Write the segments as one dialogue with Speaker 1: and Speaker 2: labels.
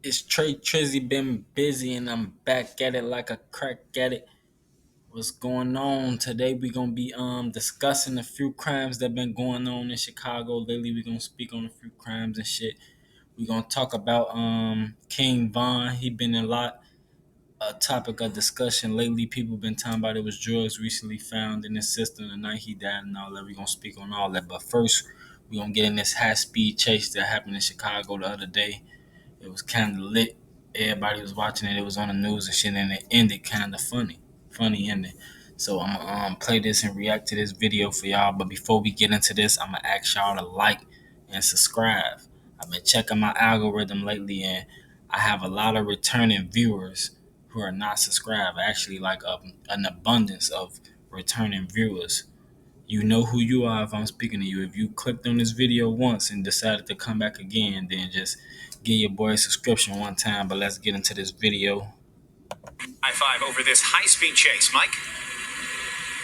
Speaker 1: It's Trey Trizzy been busy and I'm back at it like a crack at it. What's going on? Today we gonna be discussing a few crimes that been going on in Chicago lately. We gonna speak on a few crimes and shit. We gonna talk about King Von. He been a topic of discussion lately. People been talking about it was drugs recently found in his system the night he died and all that. We gonna speak on all that. But first we gonna get in this high speed chase that happened in Chicago the other day. It was kind of lit. Everybody was watching it. It was on the news and shit, and it ended kind of funny ending. So I'm gonna play this and react to this video for y'all. But before we get into this, I'm gonna ask y'all to like and subscribe. I've been checking my algorithm lately, and I have a lot of returning viewers who are not subscribed. Actually, like an abundance of returning viewers. You know who you are if I'm speaking to you. If you clicked on this video once and decided to come back again, then just give your boy a subscription one time. But let's get into this video.
Speaker 2: High five over this high-speed chase, Mike.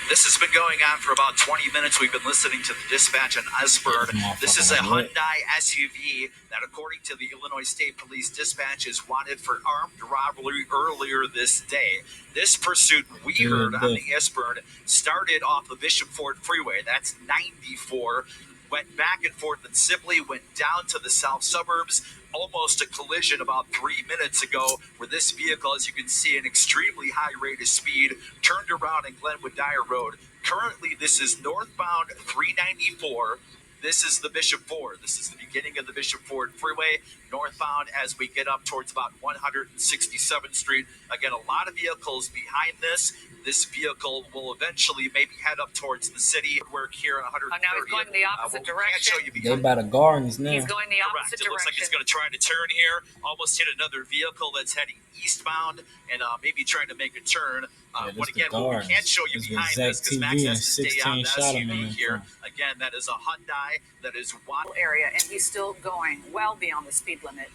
Speaker 2: This has been going on for about 20 minutes. We've been listening to the dispatch on Iceberg. This is a Hyundai SUV that, according to the Illinois State Police dispatch, is wanted for armed robbery earlier this day. This pursuit we heard on the Iceberg started off the Bishop Ford Freeway. That's 94. Went back and forth and Sibley, went down to the south suburbs, almost a collision about 3 minutes ago where this vehicle, as you can see, an extremely high rate of speed, turned around in Glenwood Dyer Road. Currently, this is northbound 394. This is the Bishop Ford. This is the beginning of the Bishop Ford Freeway, northbound as we get up towards about 167th Street. Again, a lot of vehicles behind this. This vehicle will eventually maybe head up towards the city. Work here on 130th.
Speaker 3: Now he's going the opposite direction.
Speaker 1: They by the gardens now.
Speaker 3: He's going the opposite
Speaker 2: direction. It looks like he's going to try to turn here. Almost hit another vehicle that's heading eastbound and maybe trying to make a turn. What we can't show you behind this because Max has to stay on the SUV here. Again, that is a Hyundai that is wide
Speaker 3: area, and he's still going well beyond the speed limit.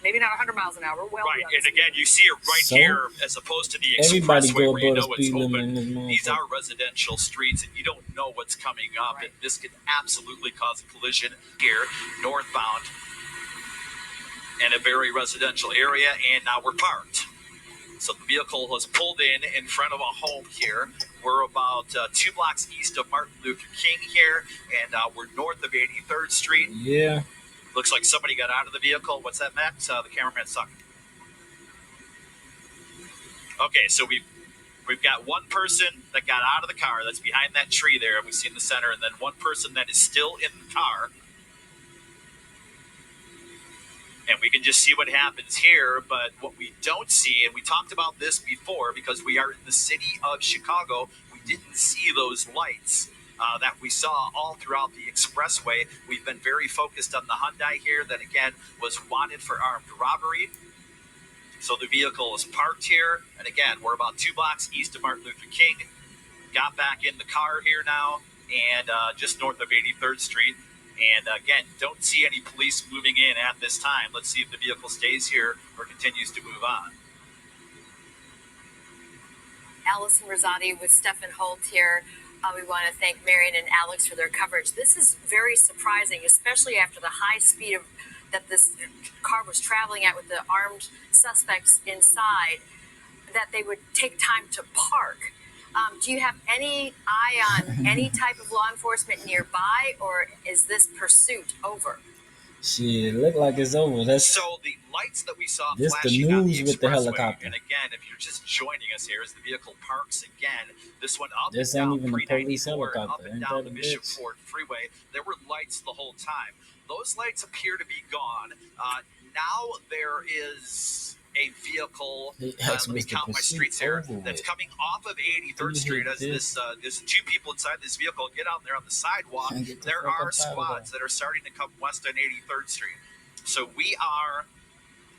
Speaker 3: Maybe not 100 miles an hour. Well,
Speaker 2: right, and again, you see it right here as opposed to the expressway where you know it's open. These are residential streets, and you don't know what's coming up, and this could absolutely cause a collision here, northbound, in a very residential area, and now we're parked. So the vehicle was pulled in front of a home here. We're about 2 blocks east of Martin Luther King here, and we're north of 83rd Street.
Speaker 1: Yeah.
Speaker 2: Looks like somebody got out of the vehicle. What's that, Max? The cameraman's talking. Okay, so we've got one person that got out of the car that's behind that tree there, we see in the center, and then one person that is still in the car. And we can just see what happens here, but what we don't see, and we talked about this before because we are in the city of Chicago, we didn't see those lights that we saw all throughout the expressway. We've been very focused on the Hyundai here that, again, was wanted for armed robbery. So the vehicle is parked here, and again, we're about 2 blocks east of Martin Luther King. Got back in the car here now, and just north of 83rd Street. And again, don't see any police moving in at this time. Let's see if the vehicle stays here or continues to move on.
Speaker 4: Allison Rosati with Stephen Holt here. We want to thank Marion and Alex for their coverage. This is very surprising, especially after the high speed that this car was traveling at with the armed suspects inside, that they would take time to park. Do you have any eye on any type of law enforcement nearby, or is this pursuit over?
Speaker 1: Shit, it look like it's over.
Speaker 2: So the lights that we saw
Speaker 1: this
Speaker 2: flashing
Speaker 1: the
Speaker 2: on
Speaker 1: news
Speaker 2: the
Speaker 1: with the
Speaker 2: expressway,
Speaker 1: helicopter.
Speaker 2: and again, if you're just joining us here, as the vehicle parks again, this one up
Speaker 1: This
Speaker 2: and
Speaker 1: ain't
Speaker 2: down
Speaker 1: even the police
Speaker 2: 394,
Speaker 1: helicopter.
Speaker 2: up and
Speaker 1: Ain't
Speaker 2: down
Speaker 1: that
Speaker 2: the
Speaker 1: a
Speaker 2: Bishop
Speaker 1: bitch?
Speaker 2: Ford Freeway. There were lights the whole time. Those lights appear to be gone. Now there is a vehicle, let me count my streets here, that's coming off of 83rd Street as there's 2 people inside this vehicle. Get out there on the sidewalk. There are squads that are starting to come west on 83rd Street. So we are,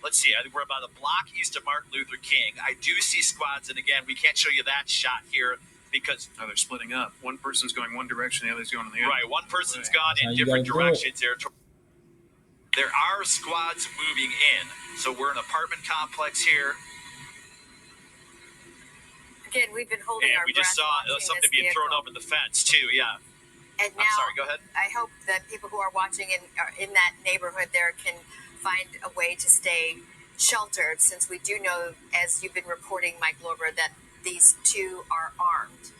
Speaker 2: let's see, I think we're about a block east of Martin Luther King. I do see squads, and again, we can't show you that shot here because
Speaker 5: they're splitting up. One person's going one direction, the other's going in the other.
Speaker 2: Right, one person's gone in different directions here. There are squads moving in. So we're in an apartment complex here.
Speaker 4: Again, we've been holding our breath.
Speaker 2: And we just saw something being thrown over the fence, too, yeah.
Speaker 4: And now,
Speaker 2: I'm sorry, go ahead.
Speaker 4: I hope that people who are watching in that neighborhood there can find a way to stay sheltered, since we do know, as you've been reporting, Mike Glover, that these two are armed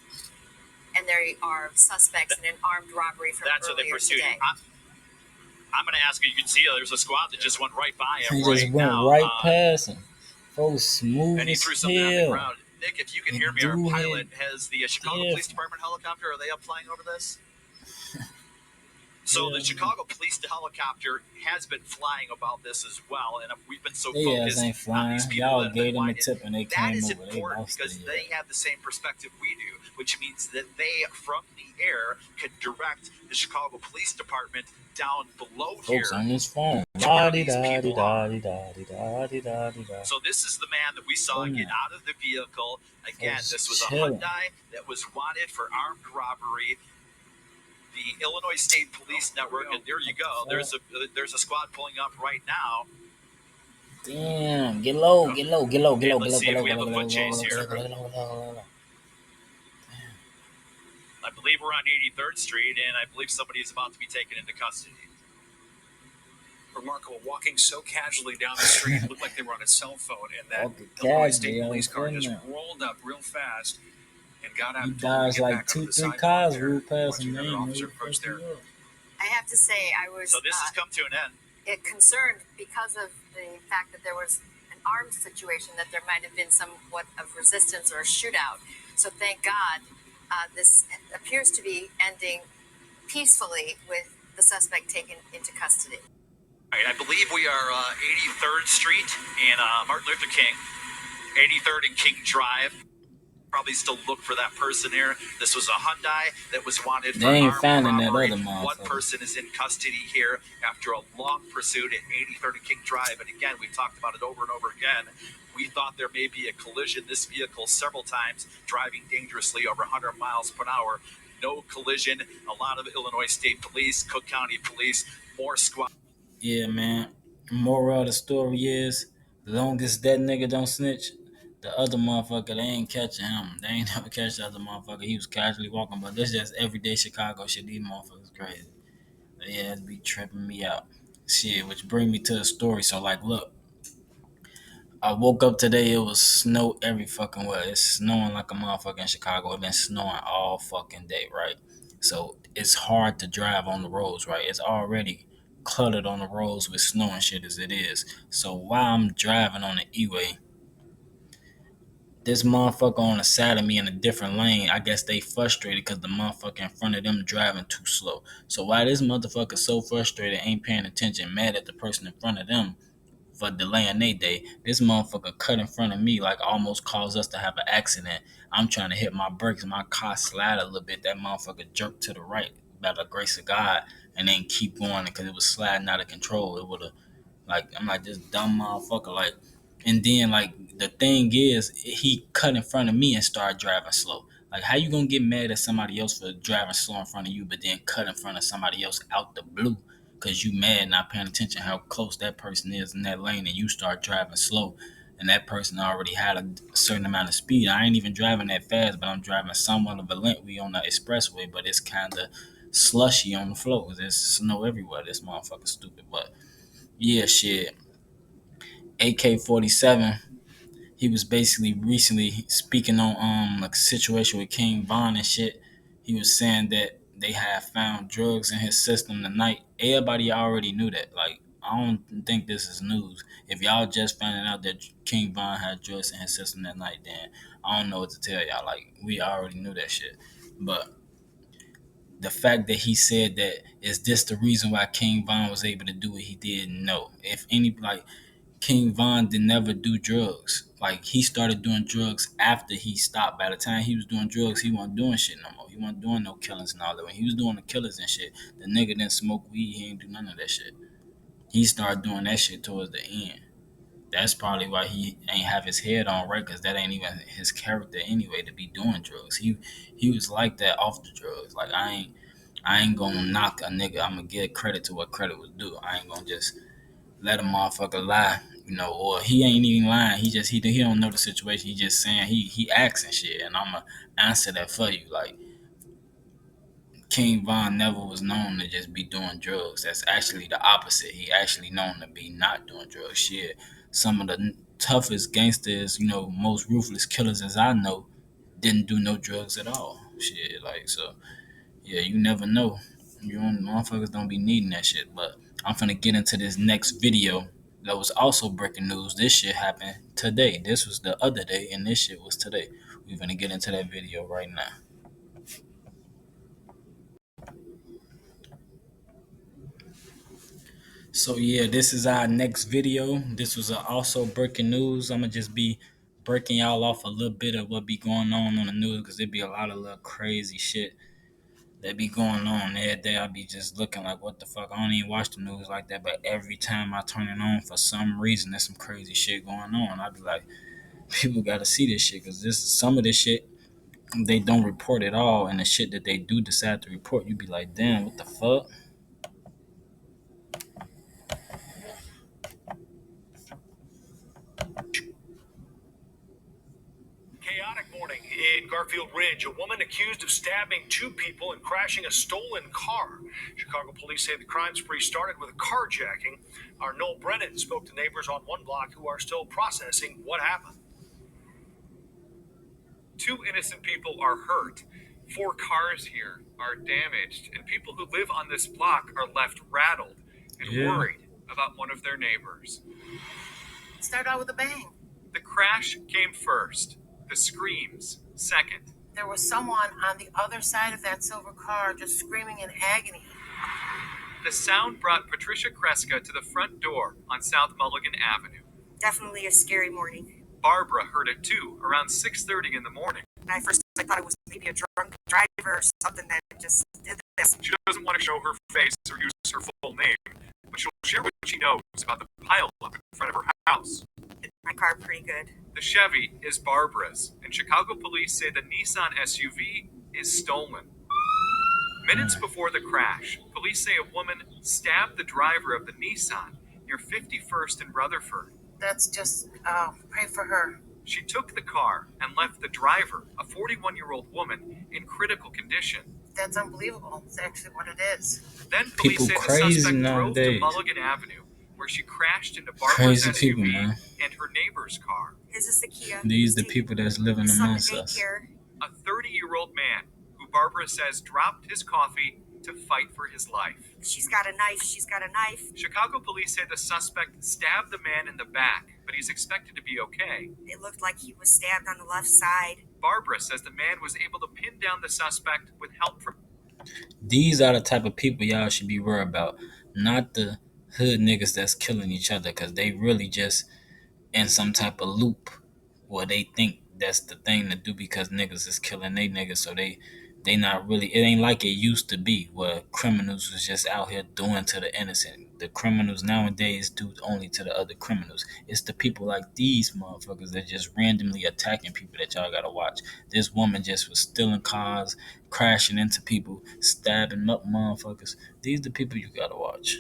Speaker 4: and they are suspects in an armed robbery from
Speaker 2: That's what they
Speaker 4: earlier
Speaker 2: pursued.
Speaker 4: today.
Speaker 2: I'm going to ask you. You can see there's a squad that just went right by him
Speaker 1: He
Speaker 2: right
Speaker 1: just went
Speaker 2: now.
Speaker 1: right past him. Folks smooth
Speaker 2: And he
Speaker 1: as
Speaker 2: threw something on the
Speaker 1: hell.
Speaker 2: ground. Nick, if you can
Speaker 1: And
Speaker 2: hear me, our
Speaker 1: dude
Speaker 2: pilot
Speaker 1: had
Speaker 2: has the Chicago Police Department helicopter. Are they up flying over this? So
Speaker 1: Yeah.
Speaker 2: the Chicago Police helicopter has been flying about this as well, and we've been so
Speaker 1: They ass
Speaker 2: focused
Speaker 1: ain't
Speaker 2: on
Speaker 1: flying.
Speaker 2: these people
Speaker 1: Y'all
Speaker 2: that have been
Speaker 1: gave them a
Speaker 2: flying.
Speaker 1: tip and they
Speaker 2: That
Speaker 1: came
Speaker 2: is
Speaker 1: over. They
Speaker 2: important
Speaker 1: lost
Speaker 2: because
Speaker 1: it.
Speaker 2: they have the same perspective we do, which means that they, from the air, can direct the Chicago Police Department down below
Speaker 1: Folks
Speaker 2: here
Speaker 1: on this phone.
Speaker 2: to where these people are.
Speaker 1: Da.
Speaker 2: So this is the man that we saw get out of the vehicle. Again,
Speaker 1: Folks
Speaker 2: this was a
Speaker 1: chilling.
Speaker 2: Hyundai that was wanted for armed robbery. The Illinois State Police Network, and there you go. There's a squad pulling up right now.
Speaker 1: Damn, get low, get low, get low, get low, get
Speaker 2: Let's
Speaker 1: low,
Speaker 2: see
Speaker 1: get
Speaker 2: if
Speaker 1: low,
Speaker 2: we
Speaker 1: get
Speaker 2: have
Speaker 1: low,
Speaker 2: a
Speaker 1: get low,
Speaker 2: foot
Speaker 1: get low,
Speaker 2: chase
Speaker 1: get
Speaker 2: here.
Speaker 1: low, get low, get low, get low.
Speaker 2: I believe we're on 83rd Street, and I believe somebody is about to be taken into custody.
Speaker 5: Remarkable, walking so casually down the street, it looked like they were on a cell phone, and that
Speaker 1: Walking
Speaker 5: Illinois
Speaker 1: casually,
Speaker 5: State
Speaker 1: I
Speaker 5: Police
Speaker 1: was
Speaker 5: car
Speaker 1: feeling
Speaker 5: just
Speaker 1: that.
Speaker 5: rolled up real fast and got out
Speaker 1: He
Speaker 5: and told them to
Speaker 1: dodged
Speaker 5: get
Speaker 1: like
Speaker 5: back onto the
Speaker 1: 2-3
Speaker 5: sidewalk
Speaker 1: cars
Speaker 5: there.
Speaker 1: ruled past
Speaker 5: Watching
Speaker 1: him. They
Speaker 5: another
Speaker 1: ain't know
Speaker 5: officer
Speaker 1: who the
Speaker 5: approach
Speaker 1: fuck he
Speaker 5: there.
Speaker 1: was.
Speaker 4: I have to say, I was
Speaker 2: So this has come to an end.
Speaker 4: concerned because of the fact that there was an armed situation, that there might have been somewhat of resistance or a shootout. So thank God, this appears to be ending peacefully with the suspect taken into custody.
Speaker 2: All right, I believe we are 83rd Street and Martin Luther King, 83rd and King Drive. Probably still look for that person here. This was a Hyundai that was wanted for
Speaker 1: They ain't
Speaker 2: armed
Speaker 1: finding that
Speaker 2: robbery.
Speaker 1: other
Speaker 2: One
Speaker 1: motherfucker.
Speaker 2: person is in custody here after a long pursuit at 83rd and King Drive. And again, we've talked about it over and over again. We thought there may be a collision. This vehicle several times driving dangerously over 100 miles per hour. No collision. A lot of Illinois State Police, Cook County Police, more squad.
Speaker 1: Yeah, man. Moral of the story is, long as that nigga don't snitch, the other motherfucker, they ain't catching him. They ain't never catch the other motherfucker. He was casually walking, but this just everyday Chicago shit. These motherfuckers crazy. They ass be tripping me out. Shit, which bring me to the story. So, like, look, I woke up today, it was snow every fucking way. It's snowing like a motherfucker in Chicago. It's been snowing all fucking day, right? So it's hard to drive on the roads, right? It's already cluttered on the roads with snow and shit as it is. So while I'm driving on the E-way, this motherfucker on the side of me in a different lane, I guess they frustrated because the motherfucker in front of them driving too slow. So while this motherfucker so frustrated, ain't paying attention, mad at the person in front of them, for delaying their day. This motherfucker cut in front of me, like almost caused us to have an accident. I'm trying to hit my brakes. My car slid a little bit. That motherfucker jerked to the right by the grace of God and then keep going because it was sliding out of control. It would have, like, I'm like, this dumb motherfucker. Like, and then, like, the thing is, he cut in front of me and started driving slow. Like, how you gonna get mad at somebody else for driving slow in front of you, but then cut in front of somebody else out the blue? Cause you mad, not paying attention how close that person is in that lane, and you start driving slow, and that person already had a certain amount of speed. I ain't even driving that fast, but I'm driving somewhat of a length. We on the expressway, but it's kind of slushy on the floor. There's snow everywhere. This motherfucker stupid, but yeah, shit. AK-47. He was basically recently speaking on a situation with King Von and shit. He was saying that they had found drugs in his system tonight. Everybody already knew that. Like, I don't think this is news. If y'all just finding out that King Von had drugs in his system that night, then I don't know what to tell y'all. Like, we already knew that shit. But the fact that he said that, is this the reason why King Von was able to do what he did? No. If any, like, King Von did never do drugs. Like, he started doing drugs after he stopped. By the time he was doing drugs, he wasn't doing shit no more. He wasn't doing no killings and all that. When he was doing the killers and shit, the nigga didn't smoke weed. He ain't do none of that shit. He started doing that shit towards the end. That's probably why he ain't have his head on right, because that ain't even his character anyway to be doing drugs. He was like that off the drugs. Like, I ain't gonna knock a nigga. I'm gonna give credit to what credit was due. I ain't gonna just let a motherfucker lie, or he ain't even lying. He don't know the situation. He just saying he asking shit, and I'ma answer that for you. Like, King Von never was known to just be doing drugs. That's actually the opposite. He actually known to be not doing drugs. Shit, some of the toughest gangsters, most ruthless killers as I know, didn't do no drugs at all. Shit, like so. Yeah, you never know. Motherfuckers don't be needing that shit. But I'm finna get into this next video. That was also breaking news. This shit happened today. This was the other day, and this shit was today. We finna get into that video right now. So yeah, this is our next video. This was also breaking news. I'm gonna just be breaking y'all off a little bit of what be going on the news because there be a lot of little crazy shit that be going on every day. I be just looking like, what the fuck? I don't even watch the news like that, but every time I turn it on, for some reason, there's some crazy shit going on. I be like, people gotta see this shit because some of this shit they don't report at all, and the shit that they do decide to report, you be like, damn, what the fuck?
Speaker 5: Chaotic morning in Garfield Ridge. A woman accused of stabbing two people and crashing a stolen car. Chicago police say the crime spree started with a carjacking. Our Noel Brennan spoke to neighbors on one block who are still processing what happened. Two innocent people are hurt. Four cars here are damaged, and people who live on this block are left rattled and worried about one of their neighbors.
Speaker 6: Start out with a bang.
Speaker 5: The crash came first, the screams second.
Speaker 6: There was someone on the other side of that silver car just screaming in agony.
Speaker 5: The sound brought Patricia Kreska to the front door on South Mulligan Avenue.
Speaker 7: Definitely a scary morning.
Speaker 5: Barbara heard it too, around 6:30 in the morning.
Speaker 7: At first, I thought it was maybe a drunk driver or something that just did this.
Speaker 5: She doesn't want to show her face or use her full name, but she'll share what she knows about the pileup in front of her house.
Speaker 7: Hit my car pretty good.
Speaker 5: The Chevy is Barbara's, and Chicago police say the Nissan SUV is stolen. Minutes before the crash, police say a woman stabbed the driver of the Nissan near 51st and Rutherford.
Speaker 6: That's just, pray for her.
Speaker 5: She took the car and left the driver, a 41-year-old woman, in critical condition.
Speaker 6: That's unbelievable. It's actually what it is.
Speaker 5: Then police
Speaker 1: People
Speaker 5: say the
Speaker 1: crazy
Speaker 5: suspect drove to
Speaker 1: nowadays.
Speaker 5: Mulligan Avenue, where she crashed into Barbara's
Speaker 1: Crazy
Speaker 5: SUV
Speaker 1: people, man.
Speaker 5: and her neighbor's car.
Speaker 7: His is the Kia.
Speaker 1: These the people that's living
Speaker 7: Son to
Speaker 1: amongst us.
Speaker 7: daycare.
Speaker 5: A 30-year-old man who Barbara says dropped his coffee to fight for his life.
Speaker 7: She's got a knife. She's got a knife.
Speaker 5: Chicago police say the suspect stabbed the man in the back, but he's expected to be okay.
Speaker 7: It looked like he was stabbed on the left side.
Speaker 5: Barbara says the man was able to pin down the suspect with help from.
Speaker 1: These are the type of people y'all should be worried about, not the hood niggas that's killing each other, because they really just in some type of loop where they think that's the thing to do because niggas is killing they niggas, so they not really. It ain't like it used to be where criminals was just out here doing to the innocent. The criminals nowadays do only to the other criminals. It's the people like these motherfuckers that just randomly attacking people that y'all gotta watch. This woman just was stealing cars, crashing into people, stabbing up motherfuckers. These the people you gotta watch.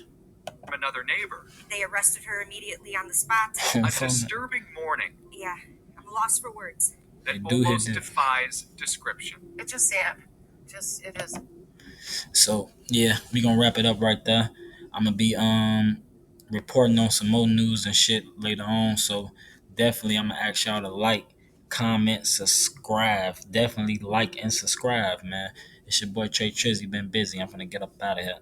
Speaker 5: Another neighbor.
Speaker 7: They arrested her immediately on the spot.
Speaker 5: A disturbing morning
Speaker 7: Yeah, I'm lost for words.
Speaker 5: that
Speaker 1: They do hit
Speaker 5: almost
Speaker 1: the-
Speaker 5: defies description.
Speaker 6: It's just sad. It is.
Speaker 1: So yeah, we gonna wrap it up right there. I'm gonna be reporting on some more news and shit later on. So definitely I'm gonna ask y'all to like, comment, subscribe. Definitely like and subscribe, man. It's your boy Trey Trizzy, been busy. I'm gonna get up out of here.